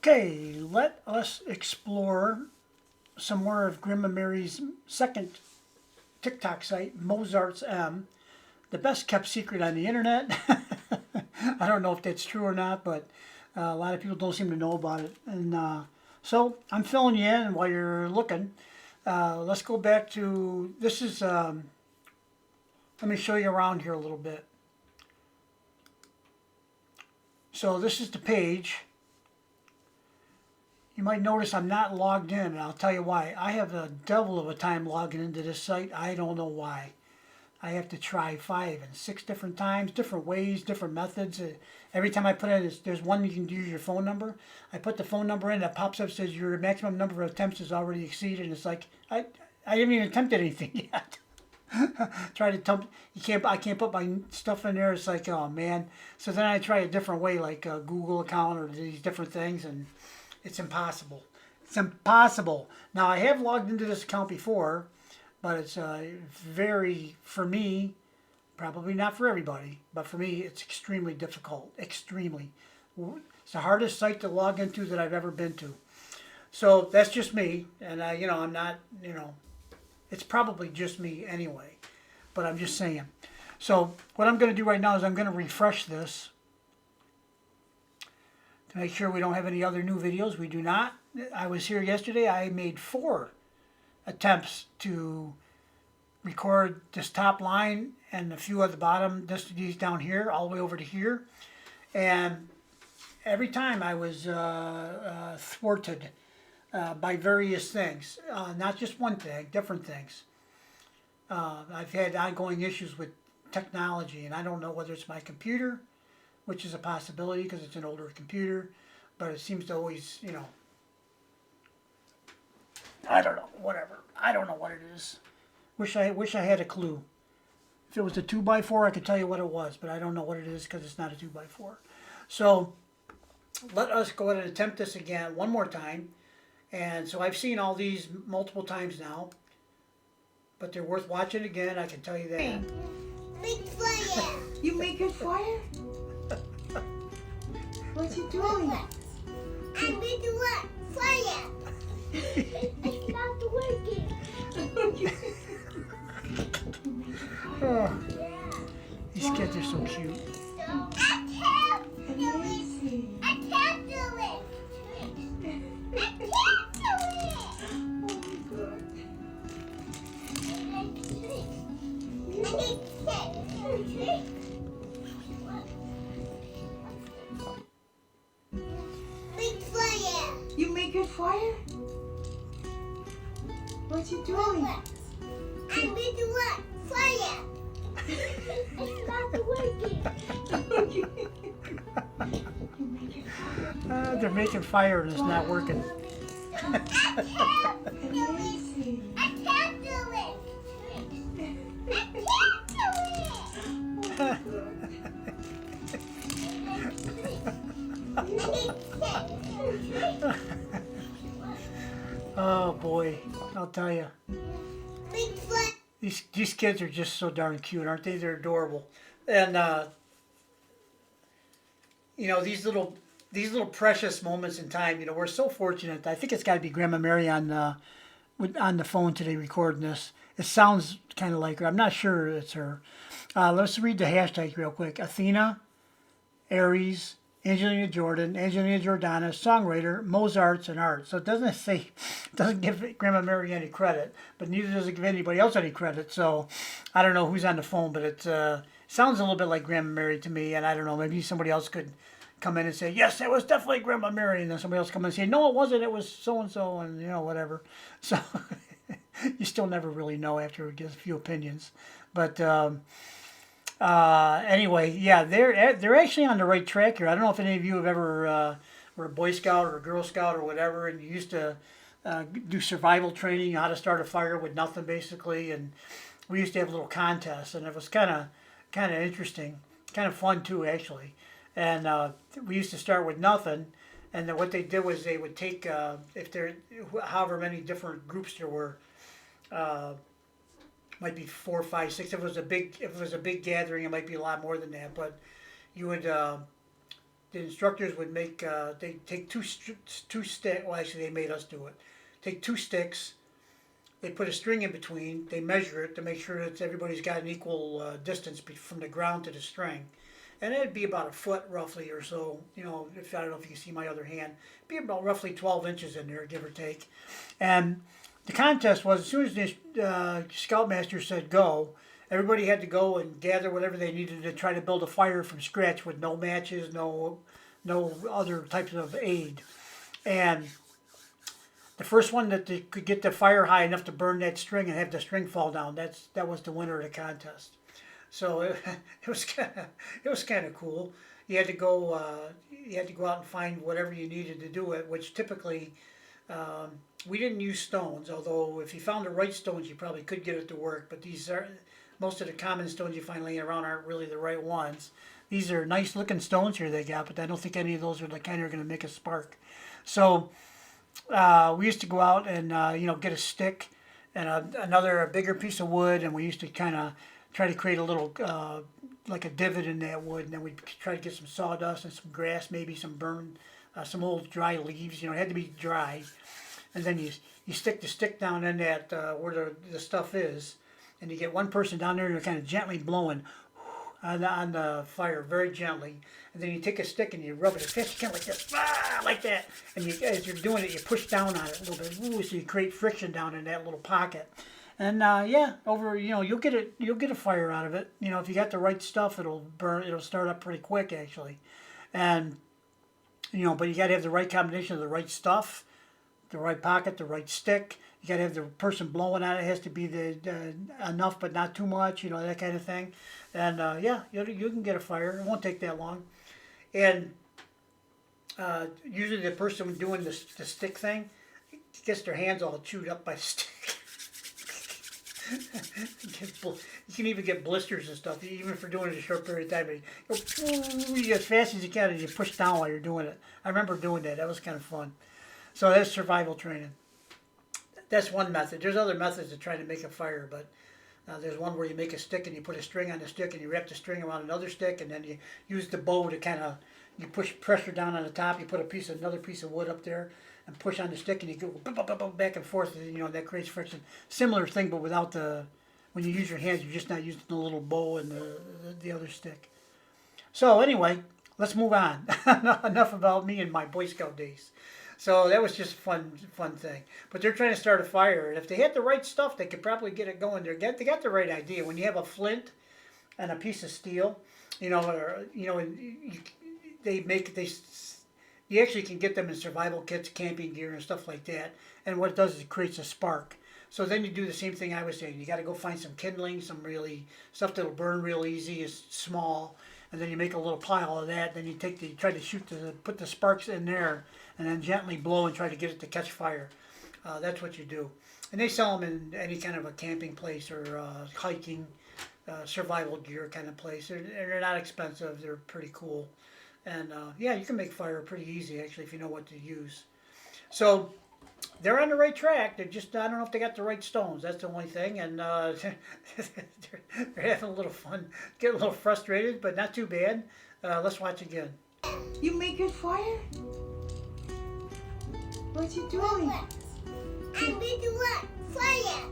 Okay, let us explore some more of Grandma Mary's second TikTok site, mosarz.m, the best kept secret on the internet. I don't know if that's true or not, but a lot of people don't seem to know about it. And so I'm filling you in while you're looking. Let's go back to, this is, let me show you around here a little bit. So this is the page. You might notice I'm not logged in, and I'll tell you why. I have a devil of a time logging into this site. I don't know why. I have to try 5 and 6 different times, different ways, different methods. Every time I put in, there's one you can use your phone number. I put the phone number in, that pops up, says your maximum number of attempts is already exceeded. And it's like, I haven't even attempted anything yet. Try to attempt, I can't put my stuff in there. It's like, oh man. So then I try a different way, like a Google account or these different things, and it's impossible. It's impossible. Now, I have logged into this account before, but it's very, for me, probably not for everybody, but for me, it's extremely difficult. Extremely. It's the hardest site to log into that I've ever been to. So that's just me, and I'm not, it's probably just me anyway, but I'm just saying. So what I'm going to do right now is I'm going to refresh this to make sure we don't have any other new videos. We do not. I was here yesterday. I made 4 attempts to record this top line and a few at the bottom, these down here, all the way over to here. And every time I was thwarted by various things. Not just one thing, different things. I've had ongoing issues with technology, and I don't know whether it's my computer, which is a possibility because it's an older computer, but it seems to always, I don't know, whatever. I don't know what it is. Wish I had a clue. If it was a 2x4, I could tell you what it was, but I don't know what it is because it's not a 2x4. So let us go ahead and attempt this again one more time. And so I've seen all these multiple times now, but they're worth watching again, I can tell you that. Make fire! You making fire? What you doing? I'm making what? Fire! It's not working. Oh, these kids are so cute. I can't do it. I can't do it. I can't do it. Big fire! You making fire? What you doing? I'm making what? Fire! It's not working. You making fire? They're making fire and it's not working. I can't do it. I can't do it. I can't do it. Oh boy, I'll tell you. Big fire! These kids are just so darn cute, aren't they? They're adorable. And these little precious moments in time. We're so fortunate. I think it's got to be Grandma Mary on the phone today recording this. It sounds kind of like her. I'm not sure it's her. Let's read the hashtag real quick. Athena, Aries, Angelina Jordana, songwriter, mosarz, and art. So it doesn't give Grandma Mary any credit, but neither does it give anybody else any credit. So I don't know who's on the phone, but it sounds a little bit like Grandma Mary to me. And I don't know, maybe somebody else could come in and say, yes, that was definitely Grandma Mary. And then somebody else come in and say, no, it wasn't. It was so-and-so, and whatever. So you still never really know after it gives a few opinions. But anyway, yeah, they're actually on the right track here. I don't know if any of you have ever were a Boy Scout or a Girl Scout or whatever, and you used to do survival training, how to start a fire with nothing, basically. And we used to have little contests, and it was kind of interesting, kind of fun too, actually. And we used to start with nothing, and then what they did was they would take if there, however many different groups there were. Might be 4, 5, 6. If it was a big gathering, it might be a lot more than that. But you would the instructors would make, they take two sticks, well actually they made us do it. Take 2 sticks, they put a string in between, they measure it to make sure that everybody's got an equal distance from the ground to the string. And it'd be about 1 foot roughly or so, you know, if I don't know if you can see my other hand, it'd be about roughly 12 inches in there, give or take. And the contest was, as soon as the Scoutmaster said go, everybody had to go and gather whatever they needed to try to build a fire from scratch with no matches, no other types of aid. And the first one that they could get the fire high enough to burn that string and have the string fall down, that was the winner of the contest. So it was kind of cool. You had to go out and find whatever you needed to do it, which typically we didn't use stones. Although if you found the right stones, you probably could get it to work. But these are most of the common stones you find laying around aren't really the right ones. These are nice looking stones here they got, but I don't think any of those are the kind that are going to make a spark. So we used to go out and get a stick and a bigger piece of wood, and we used to kind of try to create a little like a divot in that wood, and then we'd try to get some sawdust and some grass, maybe some some old dry leaves. You know, it had to be dry, and then you stick the stick down in that where the stuff is, and you get one person down there and you're kind of gently blowing on the fire, very gently, and then you take a stick and you rub it fast, kind of like this, like that, and as you're doing it, you push down on it a little bit, so you create friction down in that little pocket. And you'll get a fire out of it. You know, if you got the right stuff, it'll burn. It'll start up pretty quick, actually. And but you got to have the right combination of the right stuff, the right pocket, the right stick. You got to have the person blowing on it. It has to be the enough, but not too much. You know, that kind of thing. And you can get a fire. It won't take that long. And usually the person doing the stick thing gets their hands all chewed up by the stick. You can even get blisters and stuff, even for doing it a short period of time. You go as fast as you can and you push down while you're doing it. I remember doing that. That was kind of fun. So that's survival training. That's one method. There's other methods of trying to make a fire, but there's one where you make a stick and you put a string on the stick and you wrap the string around another stick, and then you use the bow to kind of, you push pressure down on the top, you put another piece of wood up there, and push on the stick, and you go back and forth, and that creates friction. Similar thing, but without when you use your hands, you're just not using the little bow and the other stick. So anyway, let's move on. Enough about me and my Boy Scout days. So that was just a fun thing. But they're trying to start a fire, and if they had the right stuff, they could probably get it going. They got the right idea. When you have a flint and a piece of steel, you actually can get them in survival kits, camping gear, and stuff like that. And what it does is it creates a spark. So then you do the same thing I was saying. You got to go find some kindling, some really stuff that'll burn real easy, is small, and then you make a little pile of that. Then you try to put the sparks in there, and then gently blow and try to get it to catch fire. That's what you do. And they sell them in any kind of a camping place or hiking, survival gear kind of place. They're not expensive. They're pretty cool. And you can make fire pretty easy, actually, if you know what to use. So they're on the right track. They're just, I don't know if they got the right stones. That's the only thing. And they're having a little fun, getting a little frustrated, but not too bad. Let's watch again. You make good fire? What you doing? I'm going to work. Fire.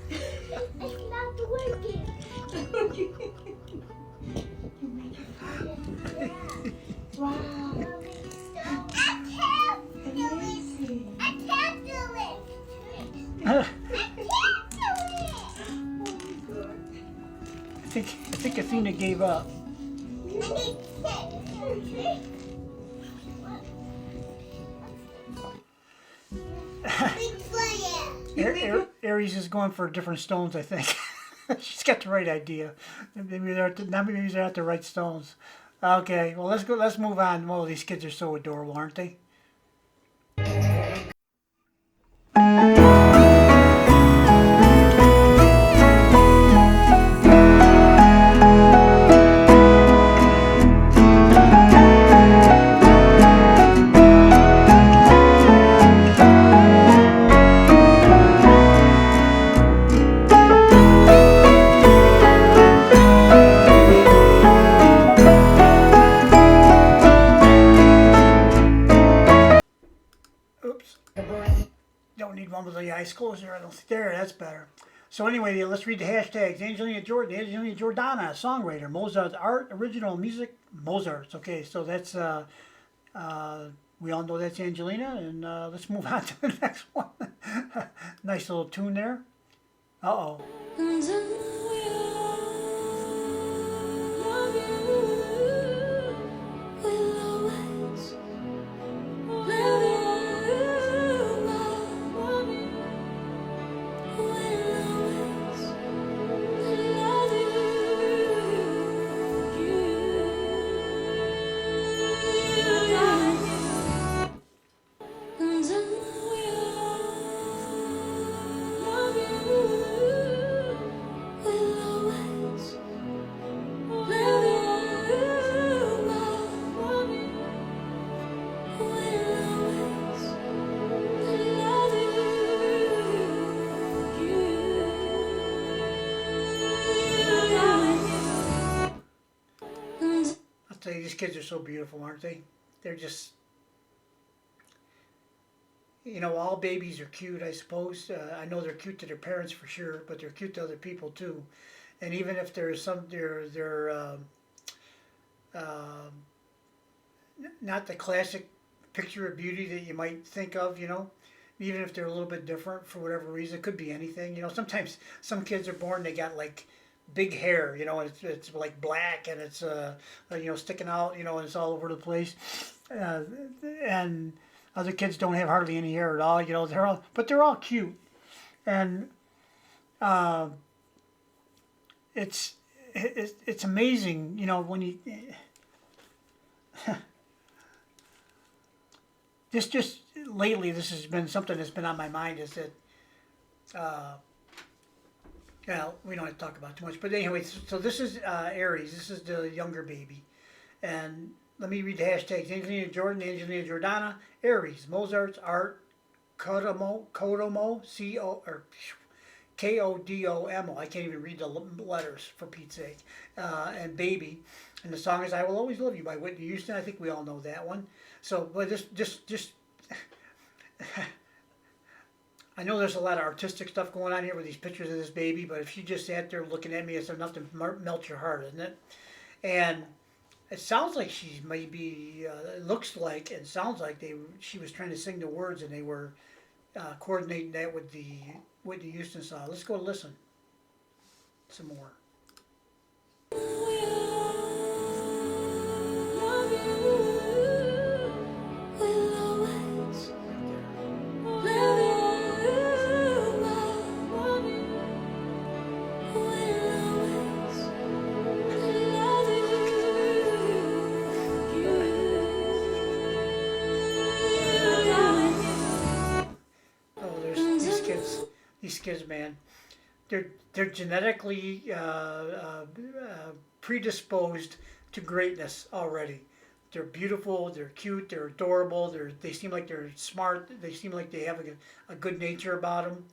It's not working. You make good fire? Wow. Amazing. I can't do it. I Oh my God. think Athena gave up. Aries is going for different stones, I think. She's got the right idea. Maybe they're not the right stones. Okay, well let's move on. Well, these kids are so adorable, aren't they? eyes closed there. I don't think there. That's better. So anyway, let's read the hashtags. Angelina Jordan, Angelina Jordana, songwriter. Mozart's art, original music, Mozart's. Okay, so that's we all know that's Angelina, and let's move on to the next one. Nice little tune there. Uh-oh. Tell you, these kids are so beautiful, aren't they? They're just, you know, all babies are cute, I suppose. I know they're cute to their parents for sure, but they're cute to other people too. And even if there's some, they're not the classic picture of beauty that you might think of, you know. Even if they're a little bit different for whatever reason, it could be anything. You know, sometimes some kids are born, they got like big hair, you know, and it's like black and it's you know, sticking out, you know, and it's all over the place, and other kids don't have hardly any hair at all, you know. They're all cute, and it's amazing, you know, when you just lately this has been something that's been on my mind, is that well, we don't have to talk about it too much, but anyway, so this is Aries. This is the younger baby, and let me read the hashtags. Angelina Jordan, Angelina Jordana, Aries, Mozart's art, Kodomo, Kodomo. I can't even read the letters, for Pete's sake. And baby, and the song is "I Will Always Love You" by Whitney Houston. I think we all know that one. So, but just I know there's a lot of artistic stuff going on here with these pictures of this baby, but if you just sat there looking at me, it's enough to melt your heart, isn't it? And it sounds like she's maybe, it looks like and sounds like she was trying to sing the words, and they were coordinating that with the Whitney Houston song. Let's go listen some more. These kids, man, they're genetically predisposed to greatness already. They're beautiful, they're cute, they're adorable, they seem like they're smart, they seem like they have a good nature about them.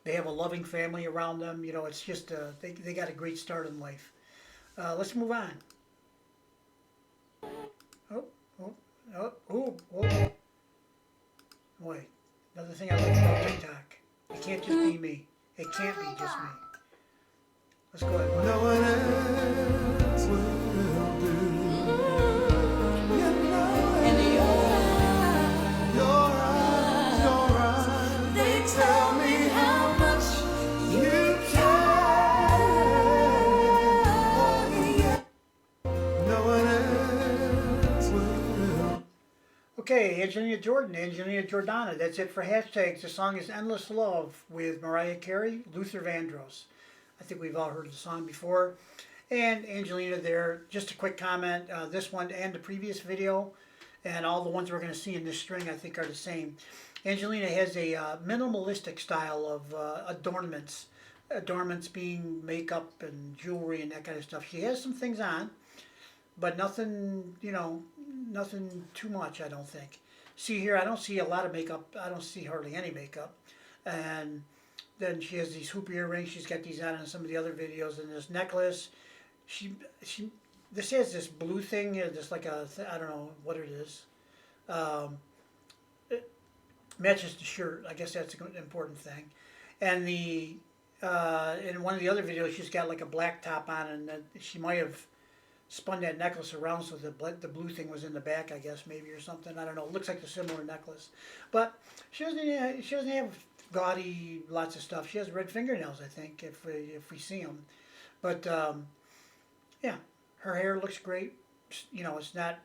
They have a loving family around them. You know, it's just they got a great start in life. Let's move on. Oh. Boy. Another thing I like about TikTok, it can't just be me. It can't be just me. Let's go ahead. No one else will do. You know, and your eyes, they tell me how much you care. No one else will. Okay, Angelina Jordan, Angelina Jordana. That's it for hashtags. The song is "Endless Love" with Mariah Carey, Luther Vandross. I think we've all heard the song before. And Angelina there, just a quick comment. This one and the previous video, and all the ones we're going to see in this string, I think are the same. Angelina has a minimalistic style of adornments. Adornments being makeup and jewelry and that kind of stuff. She has some things on, but nothing, you know, nothing too much, I don't think. See here, I don't see a lot of makeup. I don't see hardly any makeup. And then she has these hoop earrings. She's got these on in some of the other videos. And this necklace. This has this blue thing, just like I don't know what it is. Matches the shirt. I guess that's an important thing. And the in one of the other videos, she's got like a black top on, and she might have spun that necklace around so the blue thing was in the back, I guess, maybe, or something. I don't know. It looks like a similar necklace, but she doesn't have gaudy lots of stuff. She has red fingernails, I think, if we see them. But yeah, her hair looks great. You know, it's not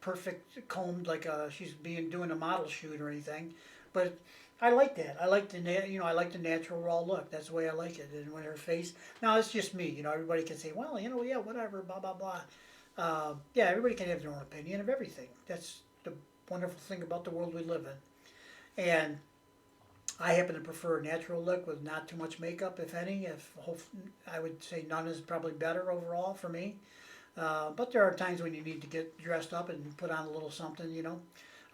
perfect combed like she's doing a model shoot or anything, but I like that. I like I like the natural raw look. That's the way I like it. And when her face, now it's just me. You know, everybody can say, well, you know, yeah, whatever, blah blah blah. Yeah, everybody can have their own opinion of everything. That's the wonderful thing about the world we live in. And I happen to prefer a natural look with not too much makeup, if any. I would say none is probably better overall for me. But there are times when you need to get dressed up and put on a little something, you know.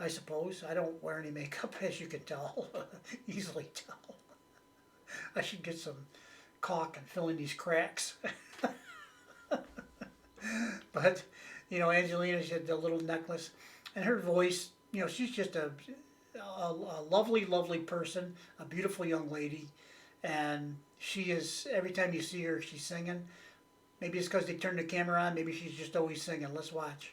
I suppose. I don't wear any makeup, as you can tell. Easily tell. I should get some caulk and fill in these cracks. But, you know, Angelina, she had the little necklace. And her voice, you know, she's just a lovely, lovely person. A beautiful young lady. And she is, every time you see her, she's singing. Maybe it's because they turned the camera on. Maybe she's just always singing. Let's watch.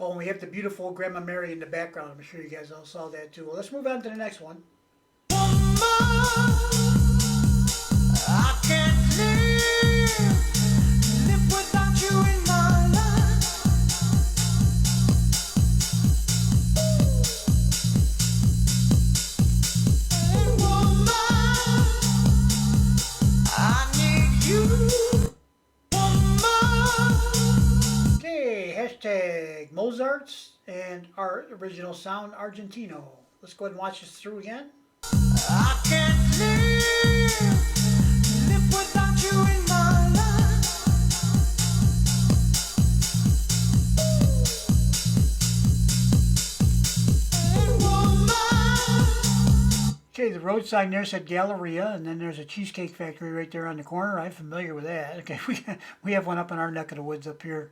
Oh, and we have the beautiful Grandma Mery in the background. I'm sure you guys all saw that too. Well, let's move on to the next one. I can't live without you in my life. And woman, I need you. Woman. Okay, hashtag Mozarts and our original sound Argentino. Let's go ahead and watch this through again. I can't live without you in my life. And woman. Okay, the road sign there said Galleria, and then there's a cheesecake factory right there on the corner. I'm familiar with that. Okay, we have one up in our neck of the woods up here.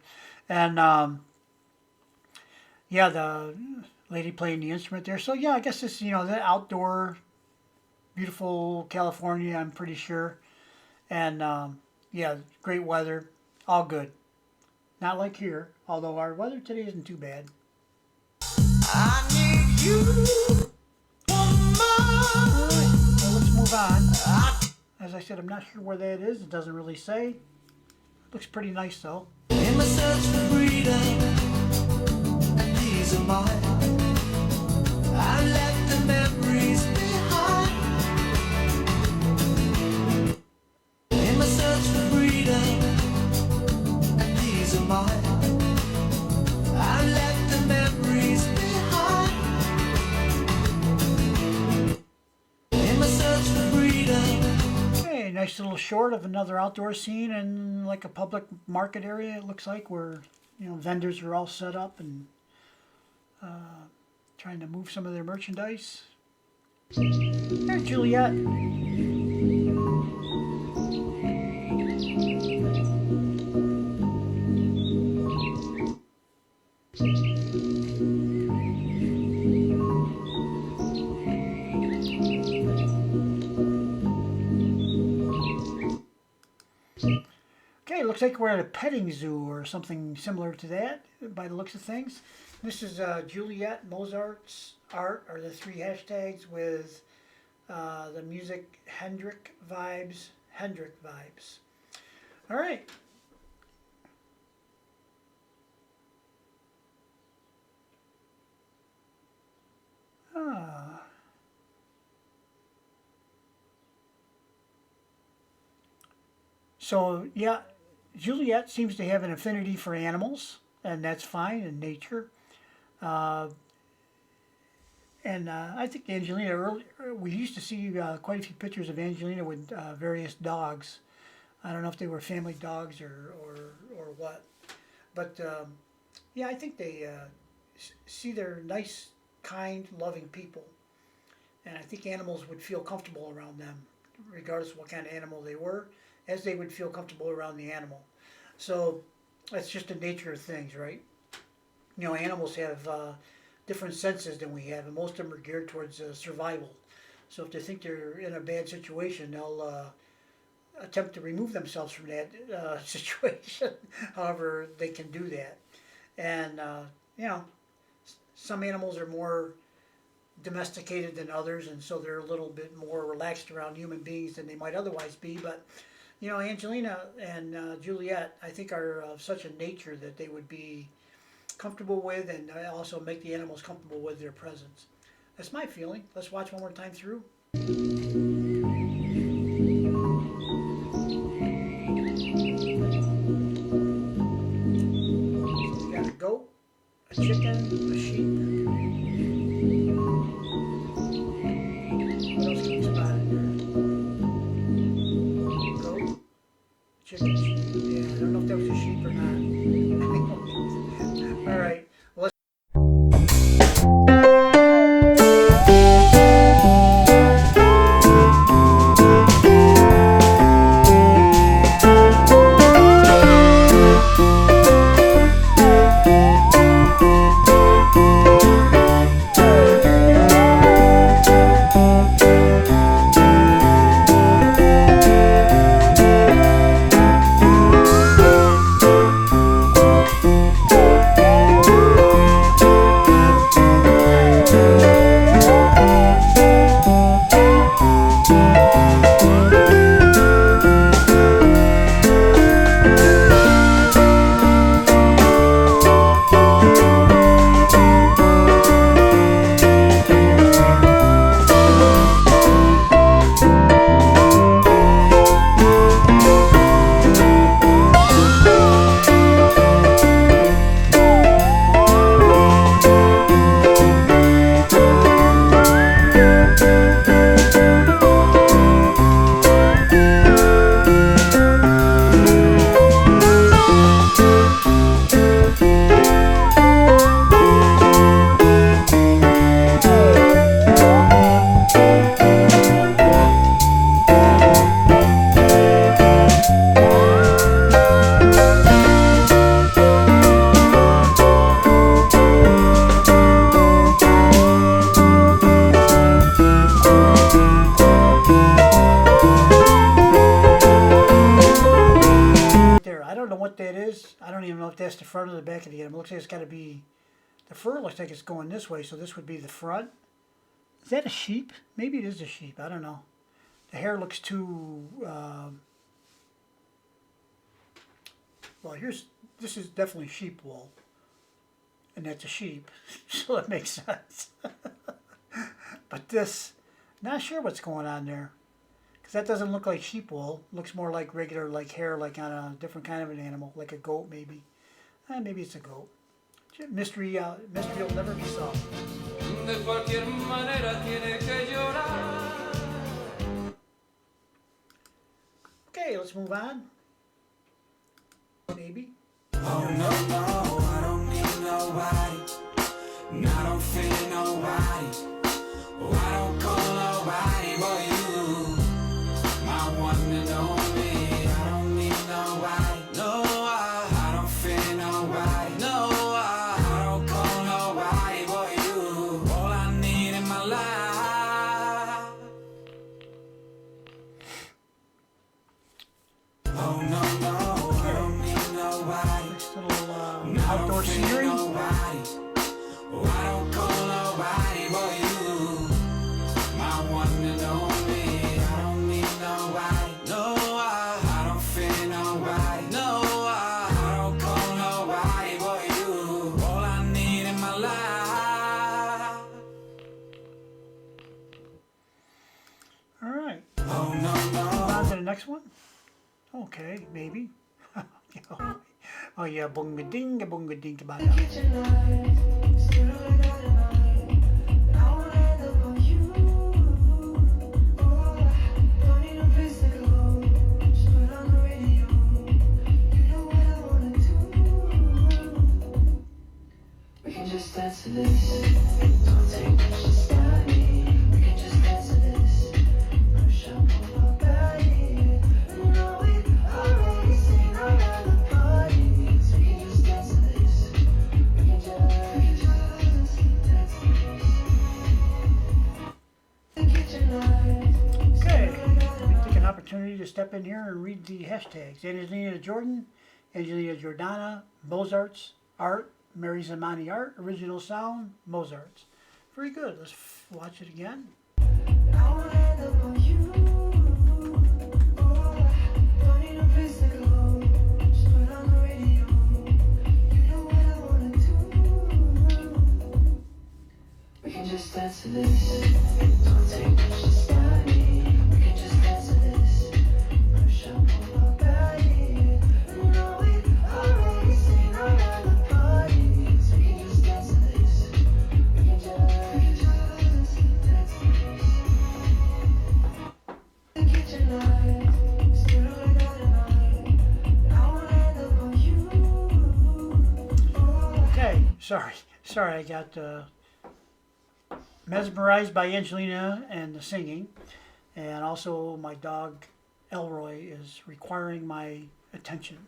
And yeah, the lady playing the instrument there. So yeah, I guess this, you know, the outdoor, beautiful California, I'm pretty sure. And yeah, great weather, all good. Not like here, although our weather today isn't too bad. I need you. Alright, so let's move on. As I said, I'm not sure where that is. It doesn't really say. Looks pretty nice though. In my search for freedom, these are mine. I left the memories behind. In my search for freedom, these are mine. I left the memories behind. In my search for freedom. Hey, nice little short of another outdoor scene in like a public market area. It looks like where, you know, vendors are all set up and trying to move some of their merchandise. There's Juliette. Okay, looks like we're at a petting zoo or something similar to that by the looks of things. This is Juliette, Mozart's art, are the three hashtags with the music Hendrik vibes. All right. So yeah, Juliette seems to have an affinity for animals, and that's fine in nature. And I think Angelina, earlier, we used to see quite a few pictures of Angelina with various dogs. I don't know if they were family dogs or what. But yeah, I think they see their nice kind, loving people. And I think animals would feel comfortable around them, regardless of what kind of animal they were, as they would feel comfortable around the animal. So that's just the nature of things, right? You know, animals have different senses than we have, and most of them are geared towards survival. So if they think they're in a bad situation, they'll attempt to remove themselves from that situation. However, they can do that. And, you know, some animals are more domesticated than others, and so they're a little bit more relaxed around human beings than they might otherwise be. But, you know, Angelina and Juliette, I think, are of such a nature that they would be comfortable with, and also make the animals comfortable with their presence. That's my feeling. Let's watch one more time through. We got a goat, a chicken, a sheep. What else can we spot in there? Goat, chicken, sheep. Yeah, I don't know if that was a sheep or not. All right. Well, I don't even know if that's the front or the back of the animal. It looks like it's got to be, the fur looks like it's going this way, so this would be the front. Is that a sheep? Maybe it is a sheep. I don't know. The hair looks too, well, this is definitely sheep wool. And that's a sheep, so that makes sense. But this, not sure what's going on there. Because that doesn't look like sheep wool. It looks more like regular, like hair, like on a different kind of an animal, like a goat maybe. Maybe it's a goat. Mystery will never be solved. De cualquier manera tiene que llorar. Okay, let's move on. Maybe. Oh no, no, I don't need nobody. I don't feel nobody. Oh, I don't call nobody but you. My one and only. I don't need nobody. No, I don't feel nobody. No, I don't call nobody but you. All I need in my life. Oh no, no, I don't need nobody. Nice little outdoor scenery. Oh, I don't call nobody but you. My one and only. I don't need nobody. No, I don't feel nobody. No, I don't call nobody but you. All I need in my life. All right. Oh no, Move no. on to the next one. Okay, maybe. Oh yeah, bunga ding, kabaya. We can just dance to this. Don't take here and read the hashtags. Angelina Jordan, Angelina Jordana, Mozart's art, Mary Zamani art, original sound, Mozart's. Very good. Let's watch it again. We can just dance to this. Don't take much to study. We can just dance to this. Push up on our body. You know we've already seen around the party. So we can just dance to this. We can just dance to this. The kitchen lights, still like that tonight. I wanna end up on you. Okay, sorry, I got mesmerized by Angelina and the singing, and also my dog Elroy is requiring my attention.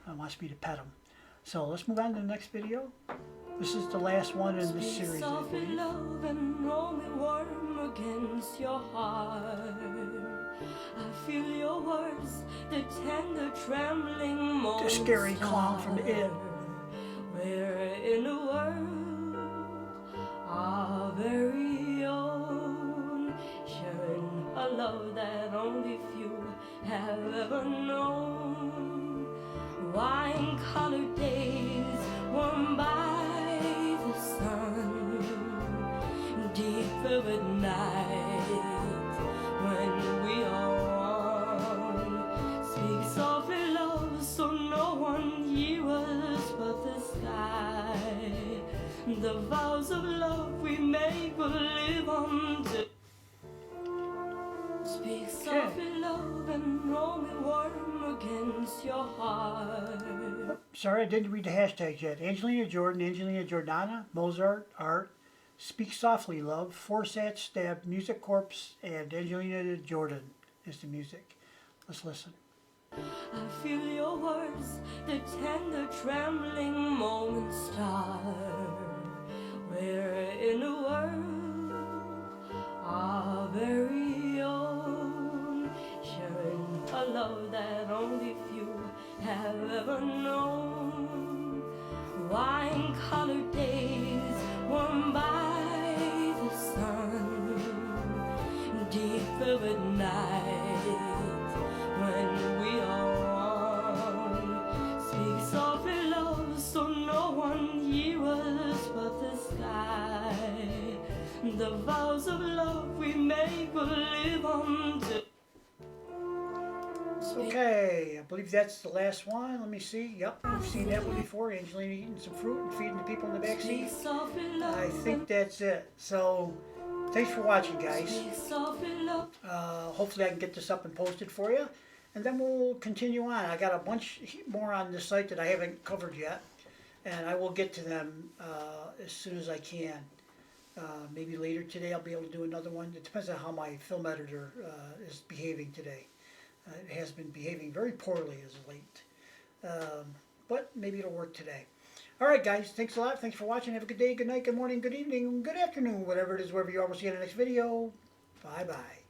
Wants me to pet him. So let's move on to the next video. This is the last one in this series, I believe. Love and roll me warm against your heart. I feel your words, the tender trembling moments. The scary clown from It. We're in a world our very own, sharing a love that only few have ever known. Wine-colored days warmed by the sun, deep velvet nights when we are one. Speak softly, love, so no one hears us but the sky. The vows of love we make will live on to speak softly, love, and roll me warm against your heart. Sorry, I didn't read the hashtags yet. Angelina Jordan, Angelina Jordana, Mozart, art, Speak Softly, Love, Forsat, Stab, Music Corpse, and Angelina Jordan is the music. Let's listen. I feel your words, the tender trembling moments start. We're in a world our very own, sharing a love that only few have ever known. Wine-colored days warmed by the sun, deep velvet nights when we are one. Speak softly, love, so no one hears us but the sky. The vows of love we make will live on to Okay, I believe that's the last one. Let me see. Yep, we've seen that one before. Angelina eating some fruit and feeding the people in the back seat. I think that's it. So, thanks for watching, guys. Hopefully I can get this up and posted for you. And then we'll continue on. I got a bunch more on the site that I haven't covered yet. And I will get to them as soon as I can. Maybe later today I'll be able to do another one. It depends on how my film editor is behaving today. It has been behaving very poorly as of late. But maybe it'll work today. Alright guys, thanks a lot. Thanks for watching. Have a good day, good night, good morning, good evening, good afternoon, whatever it is, wherever you are. We'll see you in the next video. Bye-bye.